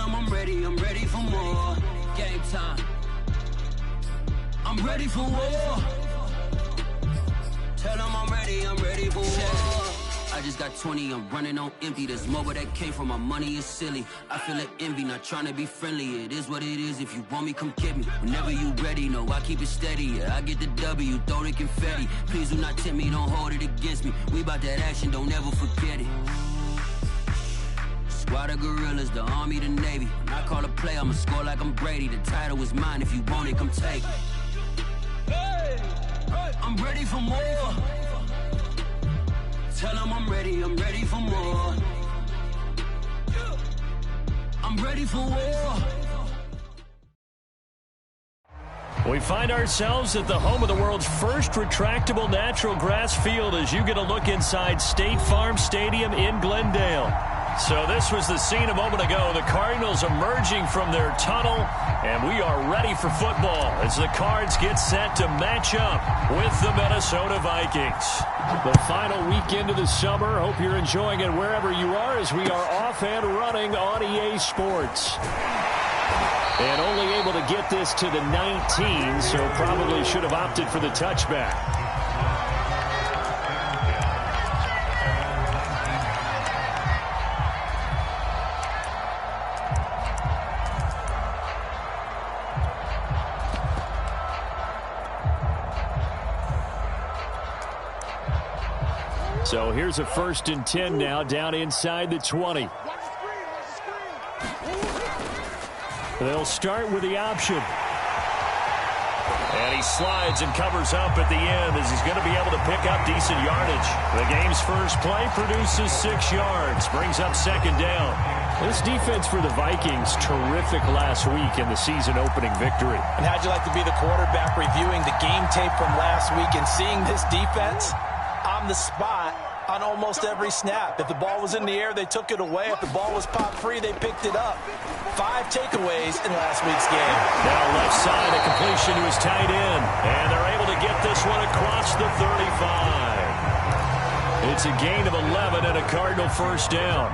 them I'm ready for more. Game time. I'm ready for war. Tell them I'm ready for war. I just got 20, I'm running on empty. There's more where that came from, my money is silly. I feel like envy, not trying to be friendly. It is what it is, if you want me, come get me. Whenever you ready, no, I keep it steady. Yeah, I get the W, throw the confetti. Please do not tempt me, don't hold it against me. We about that action, don't ever forget it. Squad of gorillas, the army, the navy. When I call a play, I'ma score like I'm Brady. The title is mine, if you want it, come take it. I'm ready for more. Tell them I'm ready for more. I'm ready for war. We find ourselves at the home of the world's first retractable natural grass field as you get a look inside State Farm Stadium in Glendale. So this was the scene a moment ago. The Cardinals emerging from their tunnel, and we are ready for football as the Cards get set to match up with the Minnesota Vikings. The final weekend of the summer. Hope you're enjoying it wherever you are as we are off and running on EA Sports. And only able to get this to the 19, so probably should have opted for the touchback. So here's a 1st and 10 now down inside the 20. They'll start with the option. And he slides and covers up at the end as he's going to be able to pick up decent yardage. The game's first play produces 6 yards, brings up 2nd down. This defense for the Vikings, terrific last week in the season opening victory. And how'd you like to be the quarterback reviewing the game tape from last week and seeing this defense on the spot on almost every snap? If the ball was in the air, they took it away. If the ball was popped free, they picked it up. 5 takeaways in last week's game. Now left side, a completion to his tight end. And they're able to get this one across the 35. It's a gain of 11 and a Cardinal 1st down.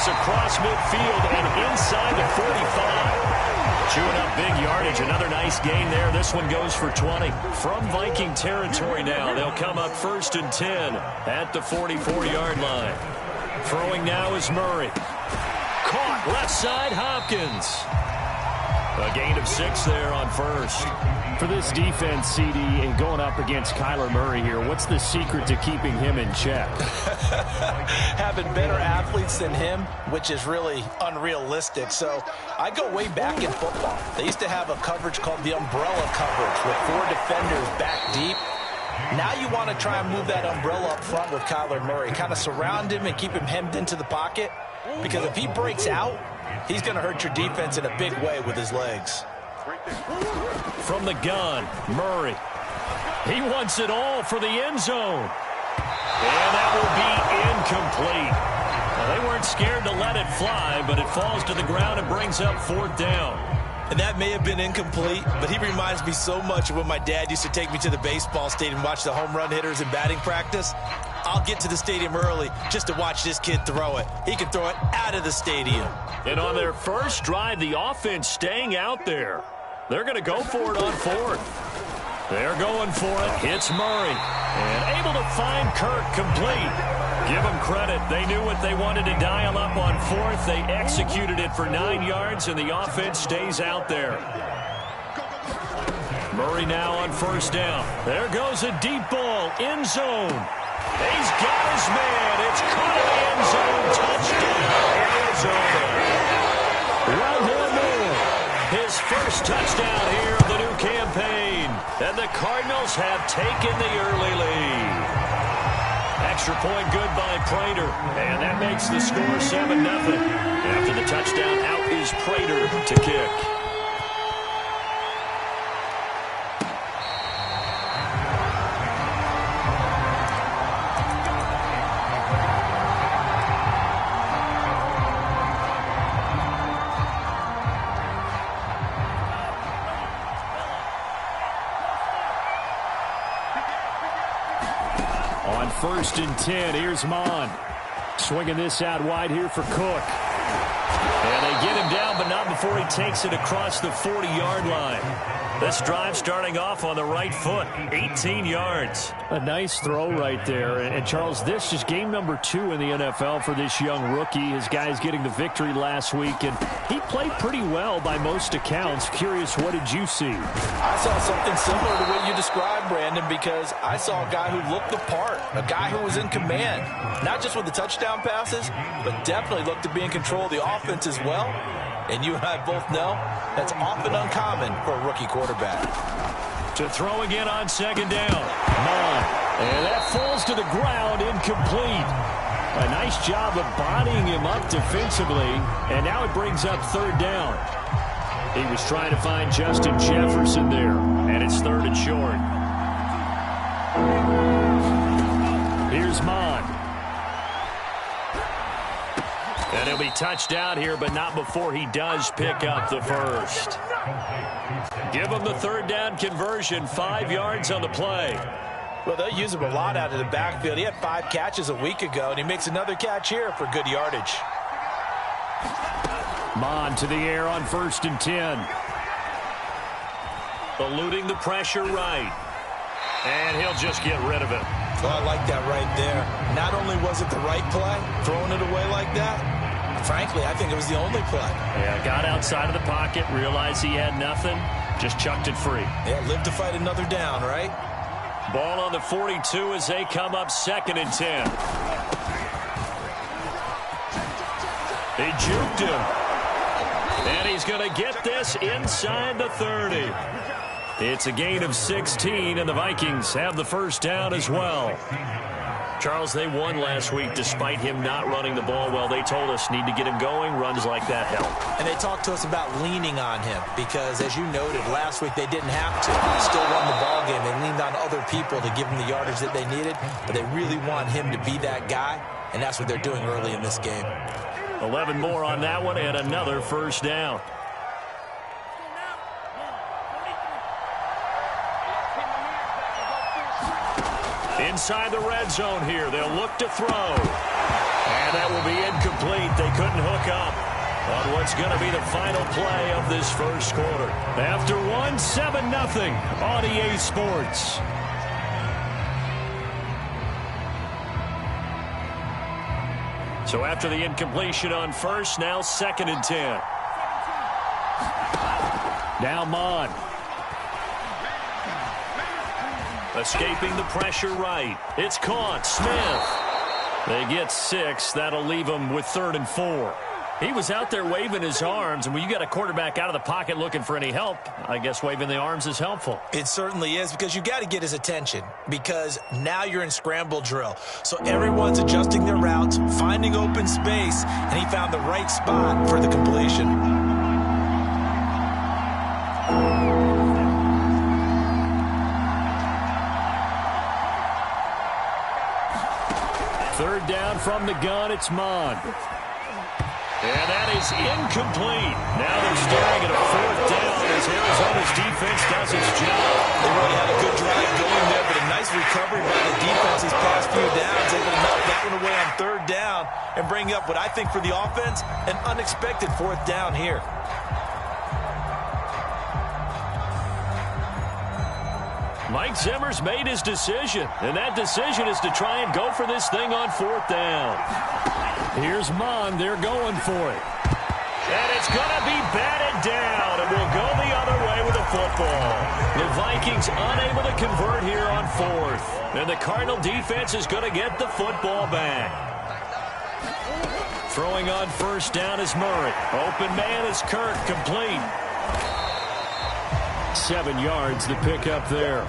Across midfield and inside the 45. Chewing up big yardage. Another nice gain there. This one goes for 20. From Viking territory now, they'll come up 1st and 10 at the 44-yard line. Throwing now is Murray. Caught left side, Hopkins. A gain of 6 there on 1st. For this defense, CD, and going up against Kyler Murray here, what's the secret to keeping him in check? Having better athletes than him, which is really unrealistic. So I go way back in football. They used to have a coverage called the umbrella coverage with 4 defenders back deep. Now you want to try and move that umbrella up front with Kyler Murray. Kind of surround him and keep him hemmed into the pocket. Because if he breaks out, he's going to hurt your defense in a big way with his legs. From the gun, Murray. He wants it all for the end zone. And that will be incomplete. Now, they weren't scared to let it fly, but it falls to the ground and brings up 4th down. And that may have been incomplete, but he reminds me so much of when my dad used to take me to the baseball stadium and watch the home run hitters in batting practice. I'll get to the stadium early just to watch this kid throw it. He can throw it out of the stadium. And on their first drive, the offense staying out there. They're going to go for it on 4th. They're going for it. It's Murray. And able to find Kirk complete. Give them credit. They knew what they wanted to dial up on fourth. They executed it for 9 yards, and the offense stays out there. Murray now on first down. There goes a deep ball. End zone. He's got his man. It's caught in the end zone. Touchdown, Arizona. Rondell Moore, his first touchdown here of the new campaign. And the Cardinals have taken the early lead. Extra point good by Prater. And that makes the score 7-0. After the touchdown, out is Prater to kick. On 1st and 10, here's Mon. Swinging this out wide here for Cook. And they get him down, but not before he takes it across the 40-yard line. This drive starting off on the right foot, 18 yards. A nice throw right there. And Charles, this is game number 2 in the NFL for this young rookie. His guys getting the victory last week, and he played pretty well by most accounts. Curious, what did you see? I saw something similar to what you described, Brandon, because I saw a guy who looked the part, a guy who was in command, not just with the touchdown passes, but definitely looked to be in control of the offense as well. And you and I both know that's often uncommon for a rookie quarterback. To throw again on 2nd down. Mon. And that falls to the ground, incomplete. A nice job of bodying him up defensively. And now it brings up 3rd down. He was trying to find Justin Jefferson there. And it's 3rd and short. Here's Mon. And he'll be touched out here, but not before he does pick up the first. Give him the 3rd down conversion, 5 yards on the play. Well, they'll use him a lot out of the backfield. He had 5 catches a week ago, and he makes another catch here for good yardage. Mon to the air on 1st and 10. Eluding the pressure right. And he'll just get rid of it. Oh, I like that right there. Not only was it the right play, throwing it away like that, frankly, I think it was the only play. Yeah, got outside of the pocket, realized he had nothing, just chucked it free. Yeah, live to fight another down, right? Ball on the 42 as they come up 2nd and 10. He juked him. And he's going to get this inside the 30. It's a gain of 16, and the Vikings have the first down as well. Charles, they won last week despite him not running the ball well. They told us need to get him going. Runs like that help. And they talked to us about leaning on him because, as you noted, last week they didn't have to. Still won the ball game. They leaned on other people to give them the yardage that they needed, but they really want him to be that guy, and that's what they're doing early in this game. 11 more on that one and another first down. Inside the red zone here. They'll look to throw. And that will be incomplete. They couldn't hook up on what's going to be the final play of this first quarter. After one, 7-0 on EA Sports. So after the incompletion on first, now 2nd and 10. Now Mon. Escaping the pressure right. It's caught. Smith. They get 6. That'll leave them with 3rd and 4. He was out there waving his arms, and when you got a quarterback out of the pocket looking for any help, I guess waving the arms is helpful. It certainly is, because you got to get his attention, because now you're in scramble drill. So everyone's adjusting their routes, finding open space, and he found the right spot for the completion. Third down from the gun, it's Mon. And that is incomplete. Now they're staring at a 4th down as Arizona's defense does its job. They really had a good drive going there, but a nice recovery by the defense these past few downs. Able to knock that one away on 3rd down and bring up what I think for the offense, an unexpected 4th down here. Mike Zimmer's made his decision, and that decision is to try and go for this thing on 4th down. Here's Mon. They're going for it. And it's going to be batted down, and we'll go the other way with the football. The Vikings unable to convert here on 4th, and the Cardinal defense is going to get the football back. Throwing on 1st down is Murray. Open man is Kirk, complete. 7 yards to pick up there.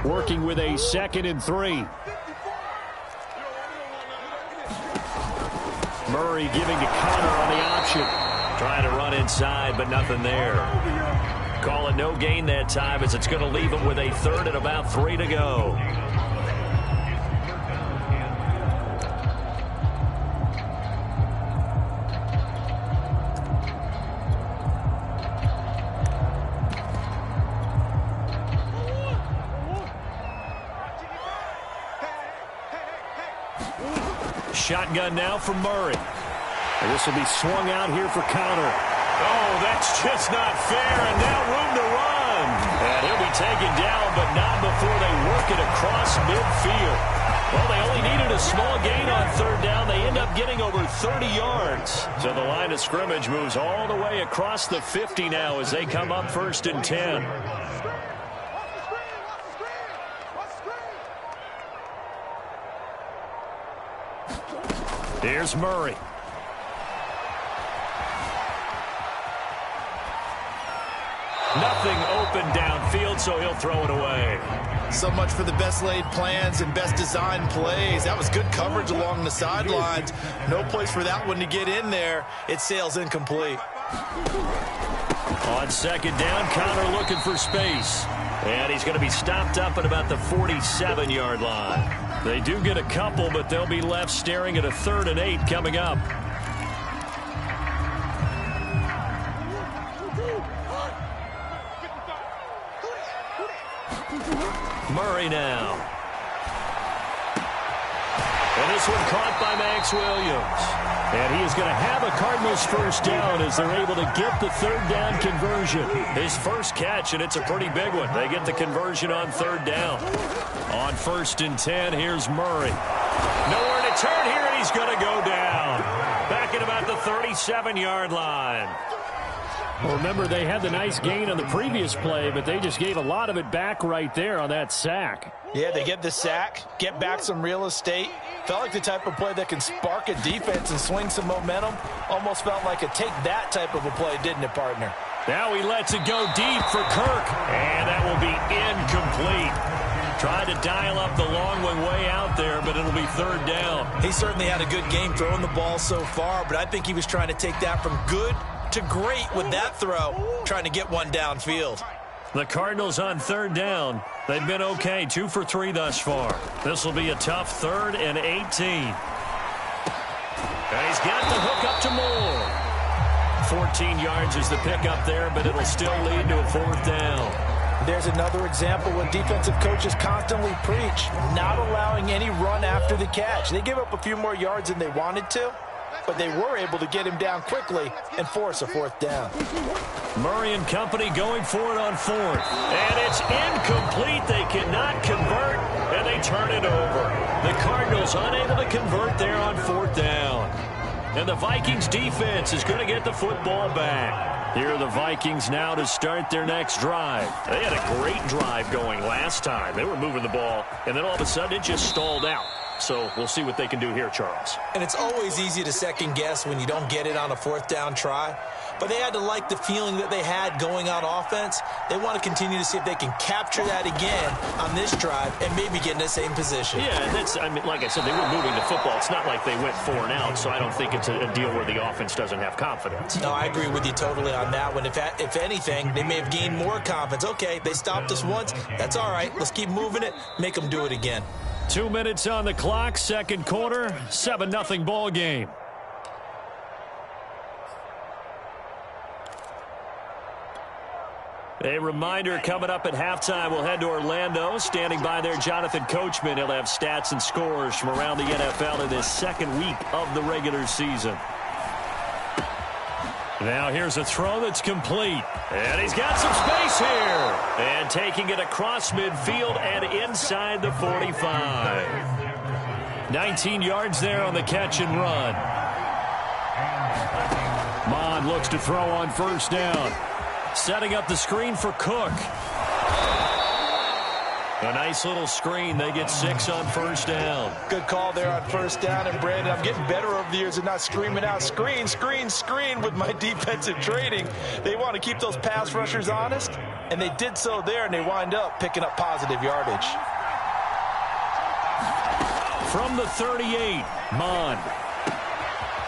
Working with a 2nd and 3. Murray giving to Connor on the option. Trying to run inside, but nothing there. Call it no gain that time, as it's going to leave him with a 3rd and about 3 to go. Shotgun now from Murray. And this will be swung out here for Connor. Oh, that's just not fair, and now room to run. And he'll be taken down, but not before they work it across midfield. Well, they only needed a small gain on 3rd down. They end up getting over 30 yards. So the line of scrimmage moves all the way across the 50 now as they come up 1st and 10. Here's Murray. Nothing open downfield, so he'll throw it away. So much for the best laid plans and best designed plays. That was good coverage along the sidelines. No place for that one to get in there. It sails incomplete. On 2nd down, Connor looking for space. And he's going to be stopped up at about the 47-yard line. They do get a couple, but they'll be left staring at a 3rd and 8 coming up. Murray now. And this one caught by Max Williams. And he is going to have a Cardinals 1st down as they're able to get the 3rd down conversion. His first catch, and it's a pretty big one. They get the conversion on 3rd down. On 1st and 10, here's Murray. Nowhere to turn here, and he's going to go down. Back at about the 37-yard line. Well, remember, they had the nice gain on the previous play, but they just gave a lot of it back right there on that sack. Yeah, they get the sack, get back some real estate. Felt like the type of play that can spark a defense and swing some momentum. Almost felt like a take that type of a play, didn't it, partner? Now he lets it go deep for Kirk, and that will be incomplete. Tried to dial up the long one way out there, but it'll be 3rd down. He certainly had a good game throwing the ball so far, but I think he was trying to take that from good to great with that throw, trying to get one downfield. The Cardinals on 3rd down. They've been okay, 2 for 3 thus far. This will be a tough 3rd and 18. And he's got the hook up to Moore. 14 yards is the pickup there, but it'll still lead to a 4th down. There's another example what defensive coaches constantly preach, not allowing any run after the catch. They gave up a few more yards than they wanted to, but they were able to get him down quickly and force a 4th down. Murray and company going for it on 4th. And it's incomplete. They cannot convert, and they turn it over. The Cardinals unable to convert there on 4th down. And the Vikings defense is going to get the football back. Here are the Vikings now to start their next drive. They had a great drive going last time. They were moving the ball, and then all of a sudden it just stalled out. So we'll see what they can do here, Charles. And it's always easy to second guess when you don't get it on a 4th down try. But they had to like the feeling that they had going on offense. They want to continue to see if they can capture that again on this drive and maybe get in the same position. Yeah, and that's, I mean, like I said, they were moving the football. It's not like they went 4 and out, so I don't think it's a deal where the offense doesn't have confidence. No, I agree with you totally on that one. If anything, they may have gained more confidence. Okay, they stopped us once. That's all right. Let's keep moving it. Make them do it again. 2 minutes on the clock, 2nd quarter, 7-0 ball game. A reminder coming up at halftime, we'll head to Orlando. Standing by there, Jonathan Coachman. He'll have stats and scores from around the NFL in this second week of the regular season. Now here's a throw that's complete. And he's got some space here. And taking it across midfield and inside the 45. 19 yards there on the catch and run. Mond looks to throw on first down. Setting up the screen for Cook. A nice little screen. They get 6 on first down. Good call there on first down. And, Brandon, I'm getting better over the years and not screaming out, screen, screen, screen with my defensive training. They want to keep those pass rushers honest, and they did so there, and they wind up picking up positive yardage. From the 38, Mond.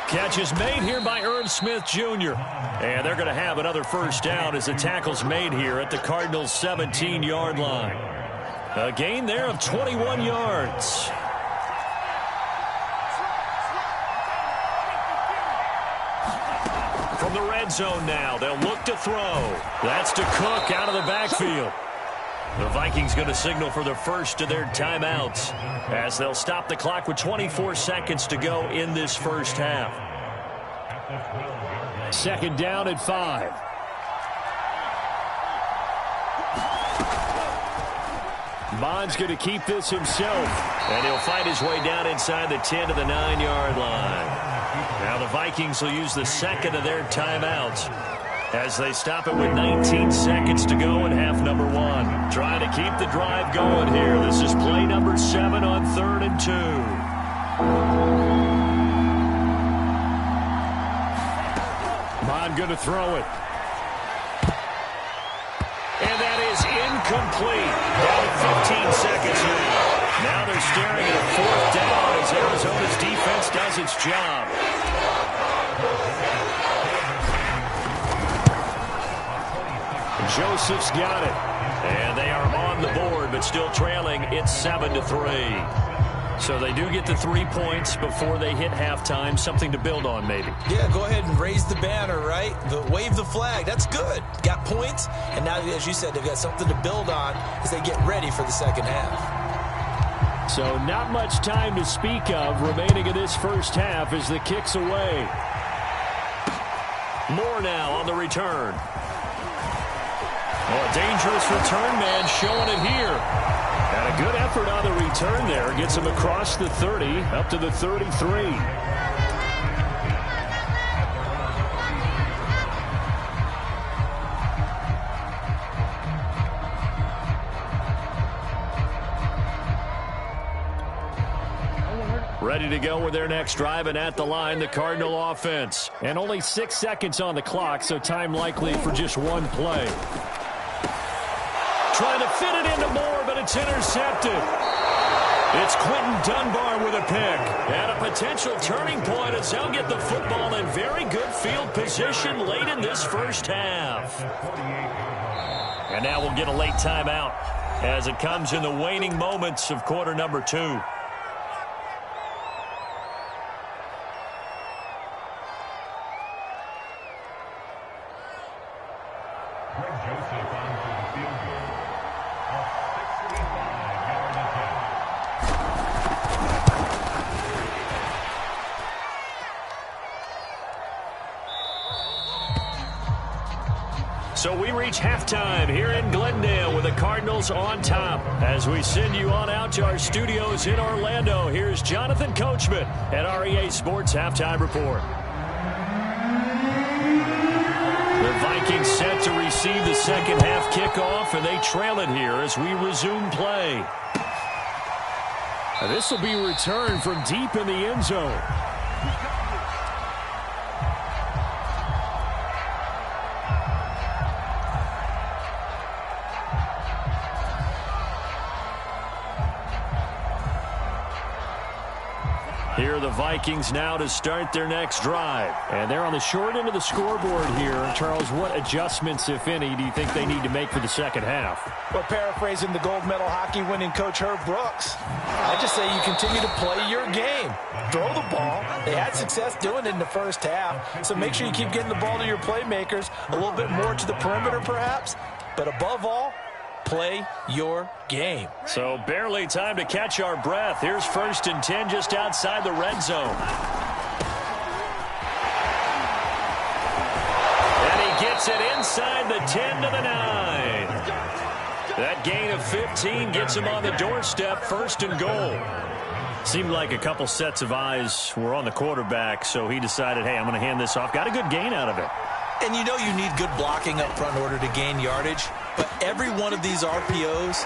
Catch is made here by Irv Smith Jr. And they're going to have another first down as the tackle's made here at the Cardinals' 17-yard line. A gain there of 21 yards. From the red zone now, they'll look to throw. That's to Cook out of the backfield. The Vikings going to signal for the first of their timeouts as they'll stop the clock with 24 seconds to go in this first half. Second down at 5. Mond's going to keep this himself, and he'll fight his way down inside the 10 to the 9-yard line. Now the Vikings will use the second of their timeouts as they stop it with 19 seconds to go in half number 1. Trying to keep the drive going here. This is play number 7 on 3rd and 2. Mond going to throw it. And that is incomplete. Down to 15 seconds here. Now they're staring at a 4th down as Arizona's defense does its job. Joseph's got it. And they are on the board, but still trailing. It's 7-3. So they do get the 3 points before they hit halftime. Something to build on, maybe. Yeah, go ahead and raise the banner, right? Wave the flag. That's good. Got points. And now, as you said, they've got something to build on as they get ready for the second half. So not much time to speak of remaining in this first half as the kick's away. Moore now on the return. Oh, a dangerous return man showing it here. And a good effort on the return there. Gets him across the 30, up to the 33. Ready to go with their next drive, and at the line, the Cardinal offense. And only 6 seconds on the clock, so time likely for just one play. Trying to fit it into Moore, but it's intercepted. It's Quentin Dunbar with a pick. And a potential turning point as they'll get the football in very good field position late in this first half. And now we'll get a late timeout as it comes in the waning moments of quarter number 2. So we reach halftime here in Glendale with the Cardinals on top. As we send you on out to our studios in Orlando, here's Jonathan Coachman at REA Sports Halftime Report. The Vikings set to receive the second half kickoff, and they trail it here as we resume play. This will be returned from deep in the end zone. Here are the Vikings now to start their next drive. And they're on the short end of the scoreboard here. Charles, what adjustments, if any, do you think they need to make for the second half? Well, paraphrasing the gold medal hockey winning coach Herb Brooks, I just say you continue to play your game. Throw the ball. They had success doing it in the first half. So make sure you keep getting the ball to your playmakers, a little bit more to the perimeter perhaps. But above all, play your game. So barely time to catch our breath. Here's 1st and 10 just outside the red zone. And he gets it inside the 10 to the 9. That gain of 15 gets him on the doorstep, 1st and goal. Seemed like a couple sets of eyes were on the quarterback, so he decided, hey, I'm going to hand this off. Got a good gain out of it. And you know you need good blocking up front in order to gain yardage, but every one of these RPOs.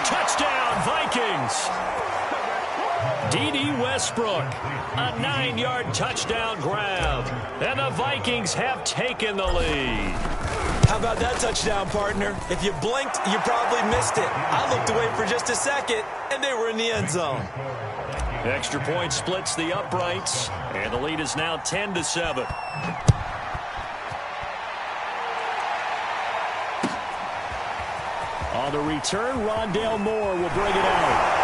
Touchdown, Vikings! D.D. Westbrook, a 9-yard touchdown grab, and the Vikings have taken the lead. How about that touchdown, partner? If you blinked, you probably missed it. I looked away for just a second, and they were in the end zone. Extra point splits the uprights, and the lead is now 10-7. On the return, Rondale Moore will bring it out.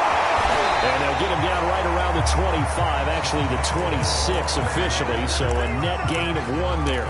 And they'll get him down right around the 25, actually the 26 officially, so a net gain of 1 there.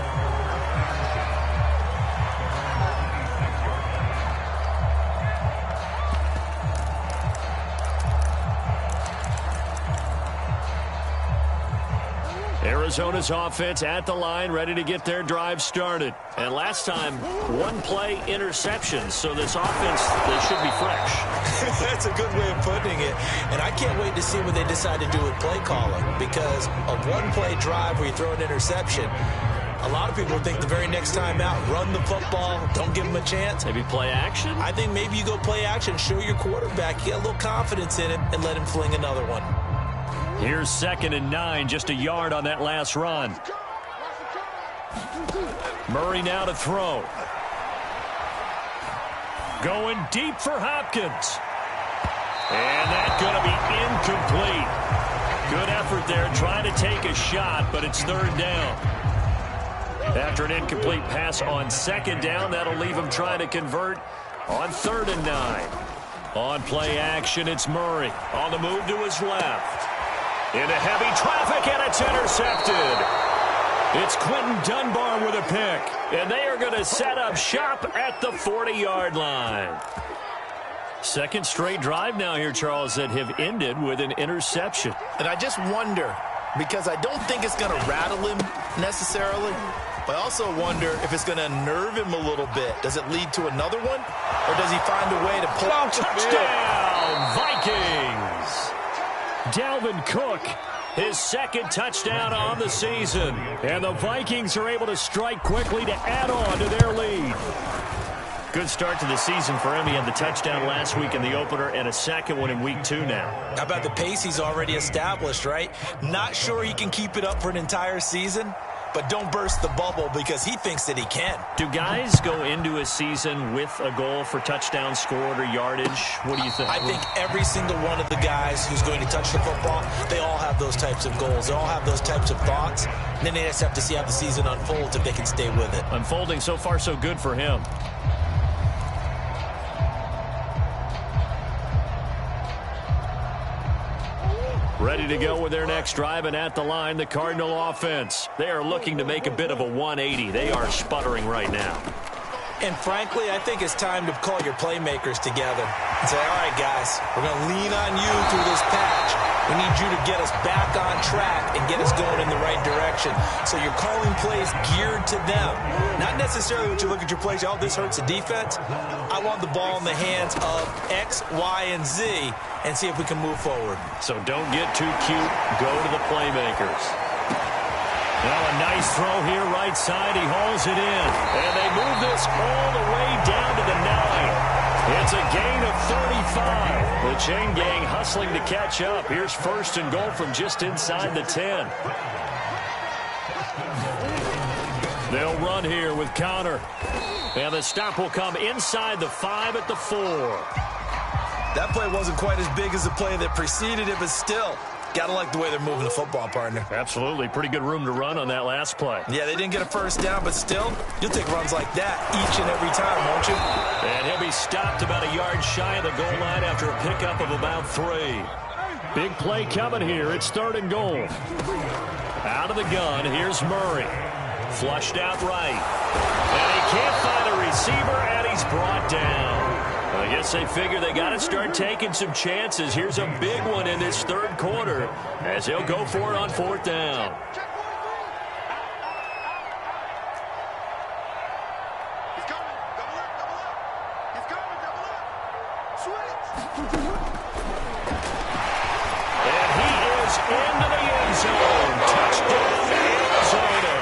Arizona's offense at the line, ready to get their drive started. And last time, 1-play interception, so this offense, they should be fresh. That's a good way of putting it. And I can't wait to see what they decide to do with play calling, because a 1-play drive where you throw an interception, a lot of people think the very next time out, run the football, don't give them a chance. Maybe play action? I think maybe you go play action, show your quarterback, you get a little confidence in him, and let him fling another one. Here's 2nd and 9, just a yard on that last run. Murray now to throw. Going deep for Hopkins. And that's going to be incomplete. Good effort there, trying to take a shot, but it's 3rd down. After an incomplete pass on 2nd down, that'll leave him trying to convert on 3rd and 9. On play action, it's Murray. On the move to his left. Into heavy traffic, and it's intercepted. It's Quentin Dunbar with a pick, and they are going to set up shop at the 40-yard line. 2nd straight drive now here, Charles, that have ended with an interception. And I just wonder, because I don't think it's going to rattle him necessarily, but I also wonder if it's going to nerve him a little bit. Does it lead to another one, or does he find a way to pull out the field? Touchdown, Vikings! Dalvin Cook, his 2nd touchdown on the season. And the Vikings are able to strike quickly to add on to their lead. Good start to the season for him. He had the touchdown last week in the opener and a 2nd one in week 2 now. How about the pace he's already established, right? Not sure he can keep it up for an entire season, but don't burst the bubble because he thinks that he can. Do guys go into a season with a goal for touchdown scored or yardage? What do you think? I think every single one of the guys who's going to touch the football, they all have those types of goals. They all have those types of thoughts. And then they just have to see how the season unfolds if they can stay with it. Unfolding so far so good for him. Ready to go with their next drive, and at the line, the Cardinal offense. They are looking to make a bit of a 180. They are sputtering right now. And frankly, I think it's time to call your playmakers together and say, all right, guys, we're going to lean on you through this patch. We need you to get us back on track and get us going in the right direction. So you're calling plays geared to them. Not necessarily when you look at your plays, oh, this hurts the defense. I want the ball in the hands of X, Y, and Z and see if we can move forward. So don't get too cute. Go to the playmakers. Now a nice throw here right side. He hauls it in. And they move this all the way down to the 9. It's a gain of 35. The chain gang hustling to catch up. Here's 1st and goal from just inside the 10. They'll run here with Connor. And the stop will come inside the 5 at the 4. That play wasn't quite as big as the play that preceded it, but still, gotta like the way they're moving the football, partner. Absolutely. Pretty good room to run on that last play. Yeah, they didn't get a 1st down, but still, you'll take runs like that each and every time, won't you? And he'll be stopped about a yard shy of the goal line after a pickup of about 3. Big play coming here. It's 3rd and goal. Out of the gun, here's Murray. Flushed out right. And he can't find a receiver, and he's brought guess they figure they got to start taking some chances. Here's a big one in this third quarter as he'll go for it on fourth down. And he is into the end zone. Touchdown, Arizona.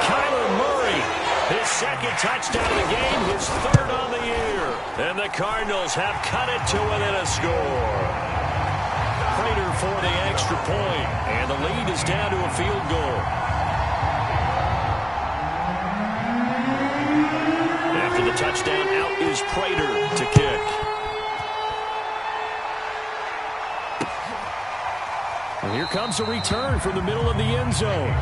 Kyler Murray, his second touchdown of the game, his third on the year. And the Cardinals have cut it to within a score. Prater for the extra point, and the lead is down to a field goal. After the touchdown, out is Prater to kick. And here comes a return from the middle of the end zone.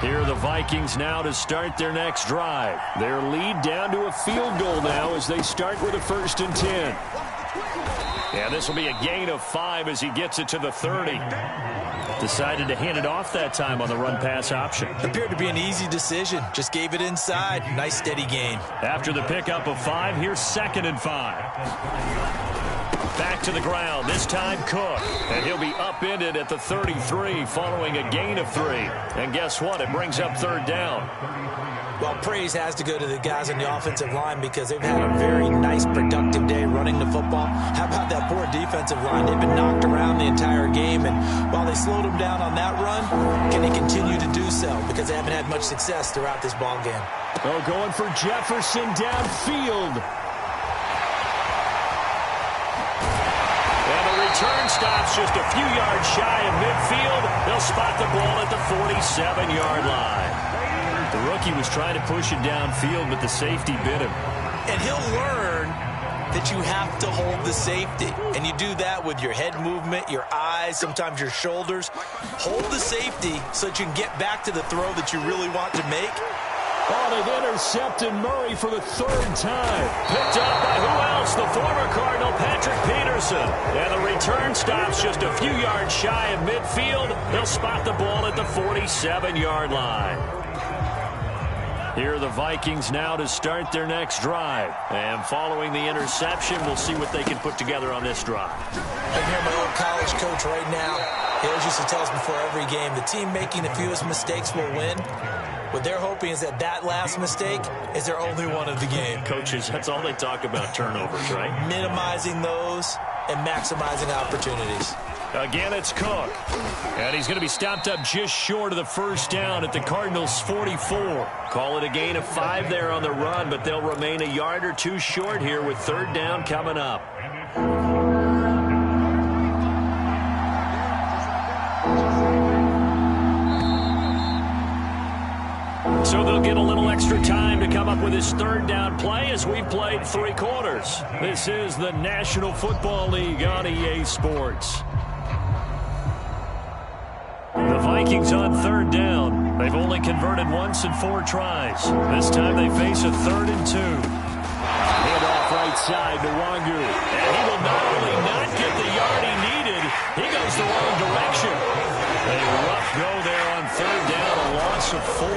Here are the Vikings now to start their next drive. Their lead down to a field goal now as they start with a 1st and 10. And this will be a gain of 5 as he gets it to the 30. Decided to hand it off that time on the run-pass option. Appeared to be an easy decision. Just gave it inside. Nice steady gain. After the pickup of 5, here's 2nd and 5. Back to the ground, this time Cook. And he'll be upended at the 33 following a gain of 3. And guess what? It brings up 3rd down. Well, praise has to go to the guys on the offensive line because they've had a very nice, productive day running the football. How about that poor defensive line? They've been knocked around the entire game, and while they slowed them down on that run, can they continue to do so? Because they haven't had much success throughout this ball game. Oh, going for Jefferson downfield. And the return stops just a few yards shy of midfield. They'll spot the ball at the 47-yard line. The rookie was trying to push it downfield, but the safety bit him. And he'll learn that you have to hold the safety. And you do that with your head movement, your eyes, sometimes your shoulders. Hold the safety so that you can get back to the throw that you really want to make. Oh, they've intercepted Murray for the 3rd time. Picked up by who else? The former Cardinal, Patrick Peterson. And the return stops just a few yards shy of midfield. They'll spot the ball at the 47-yard line. Here are the Vikings now to start their next drive. And following the interception, we'll see what they can put together on this drive. I hear my old college coach right now. He always used to tell us before every game, the team making the fewest mistakes will win. What they're hoping is that last mistake is their only one of the game. Coaches, that's all they talk about, turnovers, right? Minimizing those and maximizing opportunities. Again, it's Cook. And he's going to be stopped up just short of the 1st down at the Cardinals' 44. Call it a gain of 5 there on the run, but they'll remain a yard or 2 short here with 3rd down coming up. So they'll get a little extra time to come up with his 3rd down play as we've played 3 quarters. This is the National Football League on EA Sports. The Vikings on 3rd down. They've only converted once in 4 tries. This time they face a 3rd and 2. Hand off right side to Wangu. And he will not only not get the yard he needed, he goes the wrong direction. A rough go there on 3rd down, a loss of 4.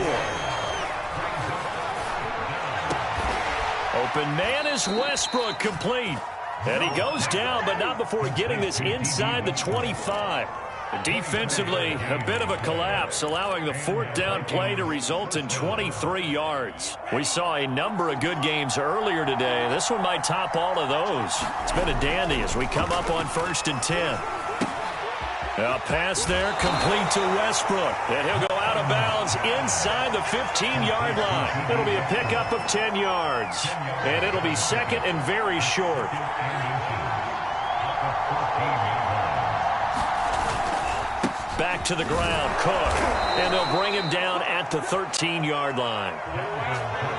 Open man is Westbrook, complete. And he goes down, but not before getting this inside the 25. Defensively, a bit of a collapse, allowing the 4th down play to result in 23 yards. We saw a number of good games earlier today. This one might top all of those. It's been a dandy as we come up on 1st and 10. A pass there, complete to Westbrook. And he'll go out of bounds inside the 15-yard line. It'll be a pickup of 10 yards. And it'll be 2nd and very short. Back to the ground, Cook. And they'll bring him down at the 13-yard line.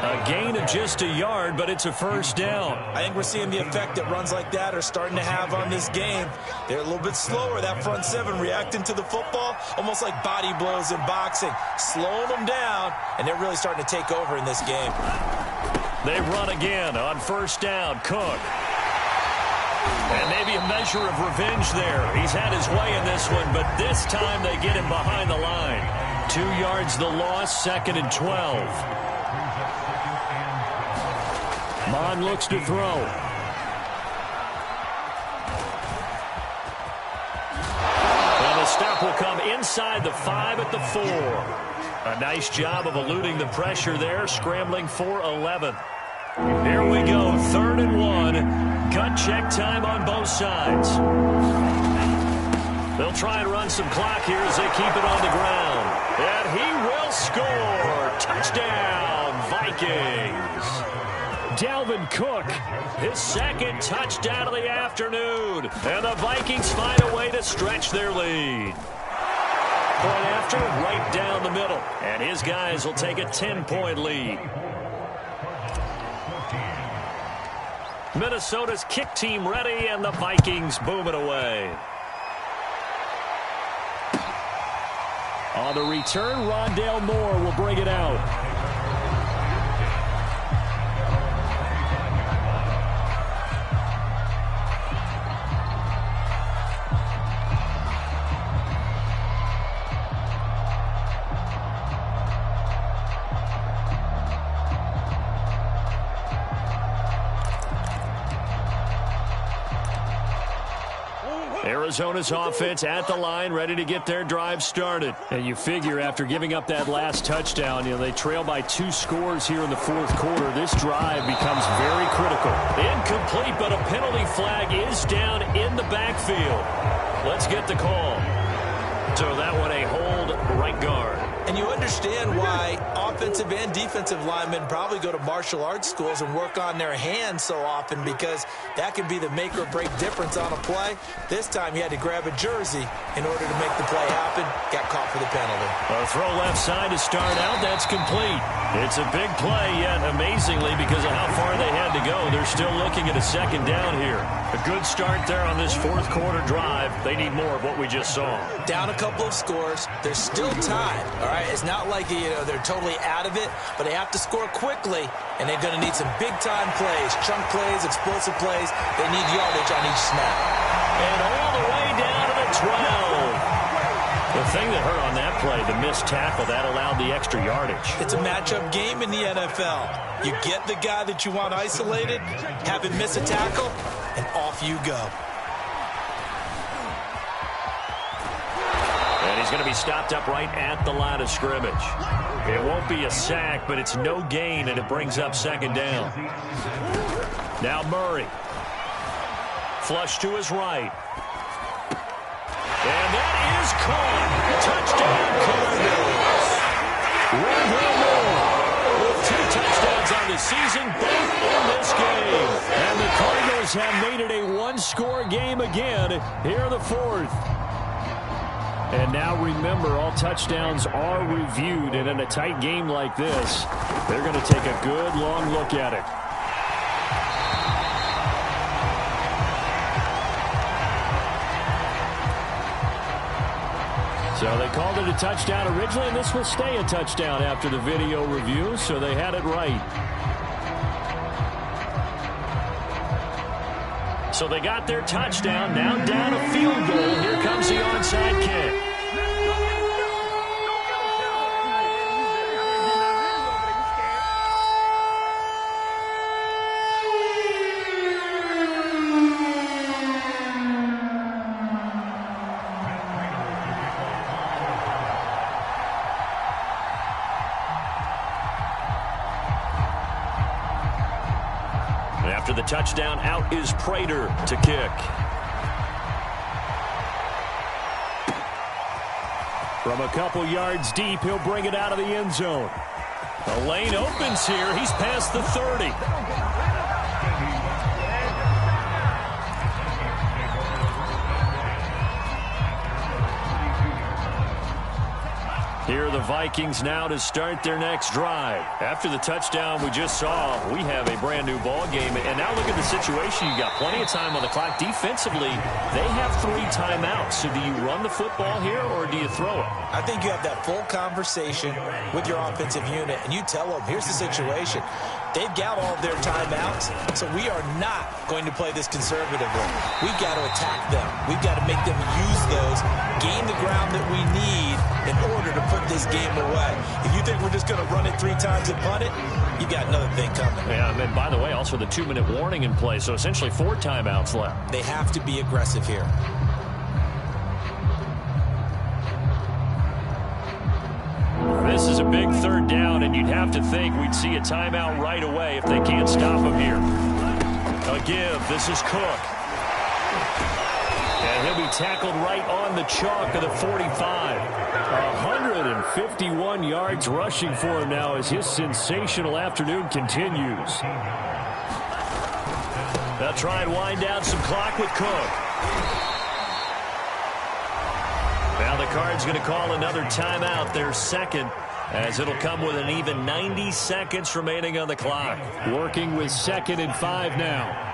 A gain of just a yard, but it's a 1st down. I think we're seeing the effect that runs like that are starting to have on this game. They're a little bit slower, that front 7 reacting to the football, almost like body blows in boxing, slowing them down, and they're really starting to take over in this game. They run again on 1st down, Cook. And maybe a measure of revenge there. He's had his way in this one, but this time they get him behind the line. 2 yards the loss, 2nd and 12. Mon looks to throw. And the stop will come inside the 5 at the 4. A nice job of eluding the pressure there, scrambling for 11. Here we go, 3rd and 1. Gut check time on both sides. They'll try and run some clock here as they keep it on the ground. And he will score. Touchdown, Vikings. Dalvin Cook, his 2nd touchdown of the afternoon. And the Vikings find a way to stretch their lead. Point after, right down the middle. And his guys will take a 10-point lead. Minnesota's kick team ready, and the Vikings boom it away. On the return, Rondale Moore will bring it out. Arizona's offense at the line, ready to get their drive started. And you figure after giving up that last touchdown, they trail by 2 scores here in the 4th quarter. This drive becomes very critical. Incomplete, but a penalty flag is down in the backfield. Let's get the call. So that one a hold, right guard. And you understand why offensive and defensive linemen probably go to martial arts schools and work on their hands so often, because that can be the make or break difference on a play. This time he had to grab a jersey in order to make the play happen. Got caught for the penalty. A throw left side to start out. That's complete. It's a big play, yet amazingly, because of how far they had to go, they're still looking at a 2nd down here. A good start there on this 4th quarter drive. They need more of what we just saw. Down a couple of scores. They're still tied. All right, it's not like they're totally out of it, but they have to score quickly, and they're going to need some big-time plays, chunk plays, explosive plays. They need yardage on each snap. And all the way down to the 12. The thing that hurt on that play, the missed tackle, that allowed the extra yardage. It's a matchup game in the NFL. You get the guy that you want isolated, have him miss a tackle, and off you go. And he's going to be stopped up right at the line of scrimmage. It won't be a sack, but it's no gain, and it brings up 2nd down. Now Murray. Flush to his right. And that is caught. Touchdown, Cardinals. Rondale Moore with 2 touchdowns on the season, both in this game. And the Cardinals have made it a 1-score game again here in the 4th. And now remember, all touchdowns are reviewed, and in a tight game like this, they're going to take a good long look at it. So they called it a touchdown originally, and this will stay a touchdown after the video review, so they had it right. So they got their touchdown, now down a field goal. Here comes the onside kick. After the touchdown, out is Prater to kick. From a couple yards deep, he'll bring it out of the end zone. The lane opens here. He's past the 30. Here are the Vikings now to start their next drive. After the touchdown we just saw, we have a brand new ball game. And now look at the situation. You got plenty of time on the clock. Defensively, they have 3 timeouts. So do you run the football here or do you throw it? I think you have that full conversation with your offensive unit, and you tell them, here's the situation. They've got all of their timeouts, so we are not going to play this conservatively. We've got to attack them. We've got to make them use those, gain the ground that we need in order to put this game away. If you think we're just going to run it 3 times and punt it, you got another thing coming. Yeah, and by the way, also the 2-minute warning in play, so essentially 4 timeouts left. They have to be aggressive here. This is a big 3rd down, and you'd have to think we'd see a timeout right away if they can't stop him here. A give. This is Cook. And he'll be tackled right on the chalk of the 45. 151 yards rushing for him now as his sensational afternoon continues. They'll try and wind down some clock with Cook. Now the Cards going to call another timeout, their 2nd, as it'll come with an even 90 seconds remaining on the clock. Working with 2nd and 5 now.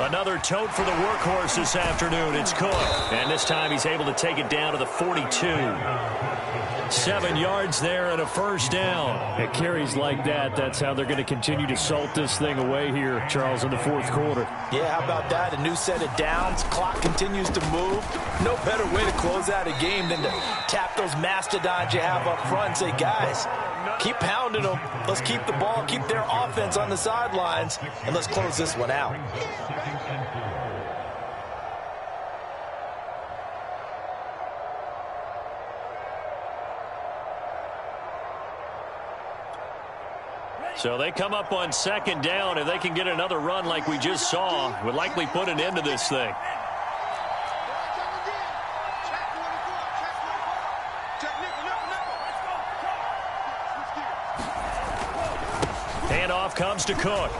Another tote for the workhorse this afternoon. It's Cook. And this time he's able to take it down to the 42. 7 yards there and a 1st down. It carries like that. That's how they're going to continue to salt this thing away here, Charles, in the 4th quarter. Yeah, how about that? A new set of downs. Clock continues to move. No better way to close out a game than to tap those mastodons you have up front and say, guys, keep pounding them. Let's keep the ball, keep their offense on the sidelines, and let's close this one out. So they come up on 2nd down. If they can get another run like we just saw, would likely put an end to this thing. Handoff comes to Cook.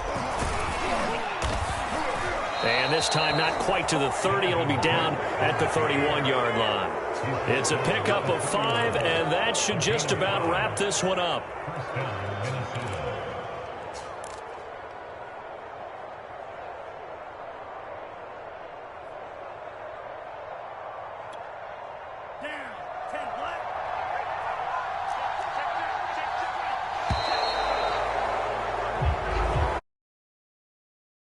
And this time not quite to the 30. It'll be down at the 31-yard line. It's a pickup of 5, and that should just about wrap this one up.